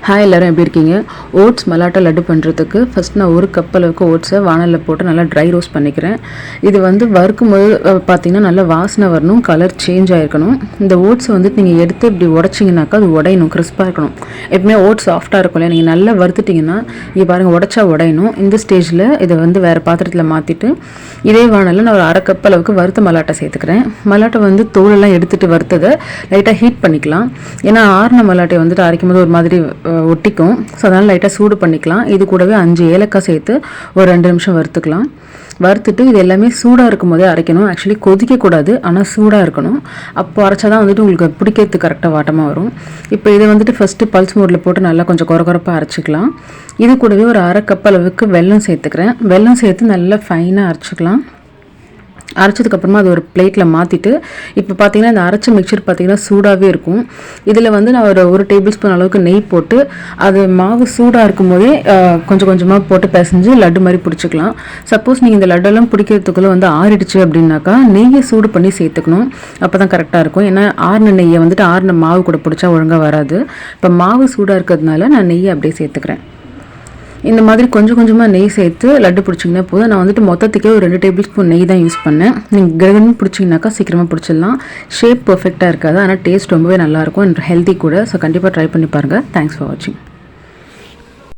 Hi எல்லோரும் எப்படி இருக்கீங்க? ஓட்ஸ் மலாட்டா லட்டு பண்ணுறதுக்கு ஃபஸ்ட் நான் ஒரு கப் அளவுக்கு ஓட்ஸை வானலில் போட்டு நல்லா ட்ரை ரோஸ்ட் பண்ணிக்கிறேன். இது வறுக்கும் போது பார்த்திங்கன்னா நல்லா வாசனை வரணும், கலர் சேஞ்ச் ஆகிருக்கணும். இந்த ஓட்ஸை நீங்கள் எடுத்து இப்படி உடச்சிங்கனாக்கா அது உடையணும், கிறிஸ்பாக இருக்கணும். எப்பவுமே ஓட்ஸ் சாஃப்டாக இருக்கும் இல்லையா, நீங்கள் நல்லா வறுத்துட்டிங்கன்னா இங்கே பாருங்கள் உடச்சா உடையணும். இந்த ஸ்டேஜில் இதை வேறு பாத்திரத்தில் மாற்றிட்டு இதே வானலில் நான் ஒரு அரை கப் அளவுக்கு வறுத்த மலாட்டை சேர்த்துக்கிறேன். மலாட்டை தோலெல்லாம் எடுத்துகிட்டு வறுத்ததை லைட்டாக ஹீட் பண்ணிக்கலாம். ஏன்னா ஆறுன மலாட்டை அரைக்கும் போது ஒரு மாதிரி ஒட்டிக்கும். ஸோ அதனால் லைட்டாக சூடு பண்ணிக்கலாம். இது கூடவே 5 ஏலக்காய் சேர்த்து ஒரு 2 நிமிஷம் வறுத்துக்கலாம். வறுத்துட்டு இது எல்லாமே சூடாக இருக்கும் போதே அரைக்கணும். ஆக்சுவலி கொதிக்கக்கூடாது, ஆனால் சூடாக இருக்கணும். அப்போ அரைச்சா தான் உங்களுக்கு பிடிக்கிறதுக்கு கரெக்டாக வாட்டமாக வரும். இப்போ இதை ஃபஸ்ட்டு பல்ஸ் மோடில் போட்டு நல்லா கொஞ்சம் குறப்பாக அரைச்சிக்கலாம். இது கூடவே ஒரு அரை கப் அளவுக்கு வெல்லம் சேர்த்துக்கிறேன். வெல்லம் சேர்த்து நல்லா ஃபைனாக அரைச்சிக்கலாம். அரைச்சதுக்கப்புறமா அது ஒரு பிளேட்டில் மாற்றிட்டு இப்போ பார்த்தீங்கன்னா இந்த அரைச்ச மிக்சர் பார்த்தீங்கன்னா சூடாகவே இருக்கும். இதில் நான் ஒரு டேபிள் ஸ்பூன் அளவுக்கு நெய் போட்டு அது மாவு சூடாக இருக்கும் போதே கொஞ்சம் கொஞ்சமாக போட்டு பிசைஞ்சு லட்டு மாதிரி பிடிச்சிக்கலாம். சப்போஸ் நீங்கள் இந்த லட்டெல்லாம் பிடிக்கிறதுக்குள்ளே ஆறிடுச்சு அப்படின்னாக்கா நெய்யை சூடு பண்ணி சேர்த்துக்கணும். அப்போ தான் கரெக்டாக இருக்கும். ஏன்னா ஆறின நெய்யை ஆறின மாவு கூட பிடிச்சா ஒழுங்காக வராது. இப்போ மாவு சூடாக இருக்கிறதுனால நான் நெய்யை அப்படியே சேர்த்துக்கிறேன். இந்த மாதிரி கொஞ்சம் கொஞ்சமாக நெய் சேர்த்து லட்டு பிடிச்சிங்கன்னா போதும். நான் மொத்தத்துக்கே ஒரு 2 டேபிள் ஸ்பூன் நெய் தான் யூஸ் பண்ணேன். நீங்கள் கிரகன்னு பிடிச்சிங்கனாக்கா சீக்கிரமாக பிடிச்சிடலாம். ஷேப் பர்ஃபெக்டாக இருக்காது, ஆனால் டேஸ்ட் ரொம்பவே நல்லாயிருக்கும் அண்ட் ஹெல்த்தி கூட. ஸோ கண்டிப்பாக ட்ரை பண்ணி பாருங்கள். தேங்க்ஸ் ஃபார் வாட்சிங்.